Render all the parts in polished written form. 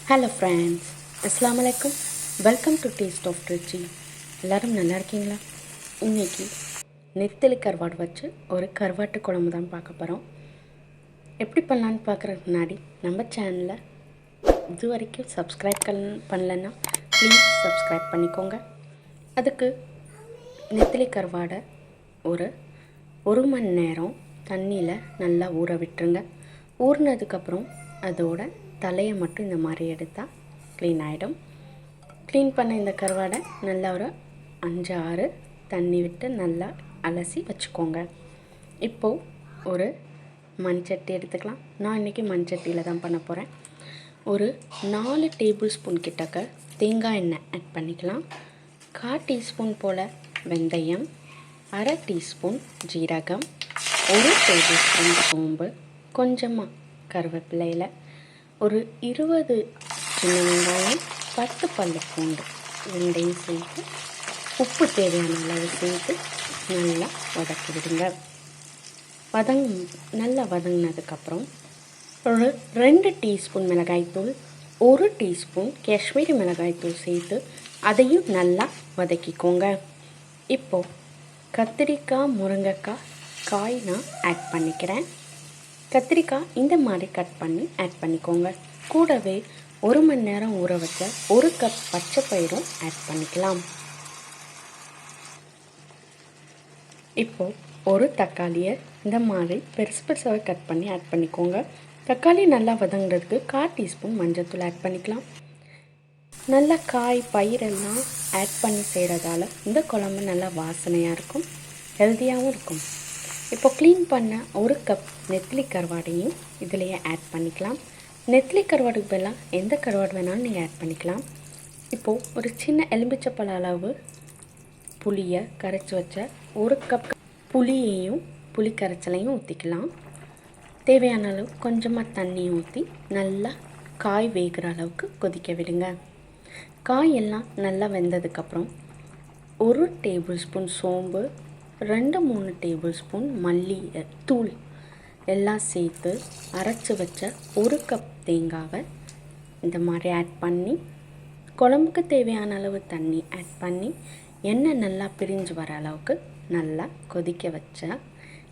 Hello friends, அஸ்ஸலாமு அலைக்கும். Welcome to taste of Trichy. எல்லோரும் நல்லா இருக்கீங்களா? இன்றைக்கி நெத்திலி கருவாடு வச்சு ஒரு கருவாட்டு குழம்பு தான் பார்க்க போகிறோம். எப்படி பண்ணலான்னு பார்க்குறதுக்கு முன்னாடி நம்ம சேனலை இது வரைக்கும் சப்ஸ்கிரைப் பண்ணலன்னா ப்ளீஸ் சப்ஸ்கிரைப் பண்ணிக்கோங்க. அதுக்கு நெத்திலி கருவாடை ஒரு மணி நேரம் தண்ணியில் நல்லா ஊற விட்டுருங்க. ஊறினதுக்கப்புறம் அதோட தலையை மட்டும் இந்த மாதிரி எடுத்தால் க்ளீன் ஆகிடும். க்ளீன் பண்ண இந்த கருவாடை நல்லா ஒரு 5-6 தண்ணி விட்டு நல்லா அலசி வச்சுக்கோங்க. இப்போது ஒரு மண்சட்டி எடுத்துக்கலாம். நான் இன்றைக்கி மண்சட்டியில் தான் பண்ண போகிறேன். ஒரு 4 டேபிள் ஸ்பூன் கிட்டக்க தேங்காய் எண்ணெய் ஆட் பண்ணிக்கலாம். 1/4 டீஸ்பூன் போல் வெந்தயம், 1/2 டீஸ்பூன் ஜீரகம், 1 டேபிள் ஸ்பூன் சோம்பு, கொஞ்சமாக கருவேப்பிலையில், ஒரு 20 சின்ன வெங்காயம், 10 பல் பூண்டு, ரெண்டையும் சேர்த்து உப்பு தேவையான அளவு சேர்த்து நல்லா வதக்கி விடுங்க. நல்லா வதங்கினதுக்கப்புறம் ஒரு 2 டீஸ்பூன் மிளகாய்த்தூள், 1 டீஸ்பூன் காஷ்மீரி மிளகாய்த்தூள் சேர்த்து அதையும் நல்லா வதக்கிக்கோங்க. இப்போது கத்திரிக்காய், முருங்கைக்காய் காய் நான் ஆட் பண்ணிக்கிறேன். கத்திரிக்காய் இந்த மாதிரி கட் பண்ணி ஆட் பண்ணிக்கோங்க. கூடவே 1 மணி நேரம் ஊற வச்ச 1 கப் பச்சை பயிரும் ஆட் பண்ணிக்கலாம். இப்போது ஒரு தக்காளியை இந்த மாதிரி பெருசு பெருசாக கட் பண்ணி ஆட் பண்ணிக்கோங்க. தக்காளி நல்லா வதங்குறதுக்கு 1/4 டீஸ்பூன் மஞ்சள்தூள் ஆட் பண்ணிக்கலாம். நல்லா காய் பயிரெல்லாம் ஆட் பண்ணி செய்கிறதால இந்த குழம்பு நல்லா வாசனையாக இருக்கும், ஹெல்த்தியாகவும் இருக்கும். இப்போ க்ளீன் பண்ண 1 கப் நெத்திலி கருவாடையும் இதிலையே ஆட் பண்ணிக்கலாம். நெத்திலி கருவாடுக்கு பதிலாக எந்த கருவாடு வேணாலும் நீங்கள் ஆட் பண்ணிக்கலாம். இப்போது ஒரு சின்ன எலும்பிச்சப்பழ அளவு புளியை கரைச்சி வச்ச 1 கப் புளியையும் புளி கரைச்சலையும் ஊற்றிக்கலாம். தேவையான அளவு கொஞ்சமாக தண்ணியை ஊற்றி நல்லா காய் வேகிற அளவுக்கு கொதிக்க விடுங்க. காய் எல்லாம் நல்லா வெந்ததுக்கப்புறம் 1 டேபிள் ஸ்பூன் சோம்பு, 2-3 டேபிள் ஸ்பூன் மல்லி தூள் எல்லாம் சேர்த்து அரைச்சி வச்ச 1 கப் தேங்காவை இந்த மாதிரி ஆட் பண்ணி குழம்புக்கு தேவையான அளவு தண்ணி ஆட் பண்ணி எண்ணெய் நல்லா பிரிஞ்சு வர அளவுக்கு நல்லா கொதிக்க வச்சா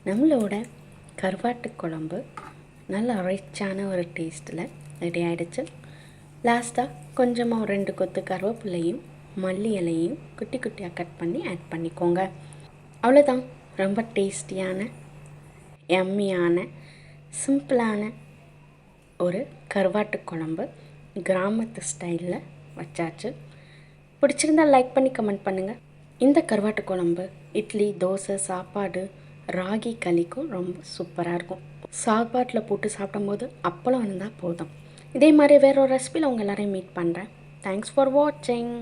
நம்மளோட கருவாட்டு குழம்பு நல்லா ரிச்சான ஒரு டேஸ்ட்டில் ரெடி ஆகிடுச்சு. லாஸ்ட்டாக கொஞ்சமாக 2 கொத்து கருவேப்பிலையும் மல்லி இலையும் குட்டி குட்டியாக கட் பண்ணி ஆட் பண்ணிக்கோங்க. அவ்வளோதான். ரொம்ப டேஸ்டியான எம்மியான சிம்பிளான ஒரு கருவாட்டு குழம்பு கிராமத்து ஸ்டைலில் வச்சாச்சு. பிடிச்சிருந்தால் லைக் பண்ணி கமெண்ட் பண்ணுங்கள். இந்த கருவாட்டு குழம்பு இட்லி, தோசை, சாப்பாடு, ராகி களிக்கும் ரொம்ப சூப்பராக இருக்கும். சாப்பாட்டில் போட்டு சாப்பிடும்போது அப்பளம் இருந்தால் போதும். இதே மாதிரி வேற ஒரு ரெசிபியில் உங்கள் எல்லோரையும் மீட் பண்ணுறேன். தேங்க்ஸ் ஃபார் வாட்சிங்.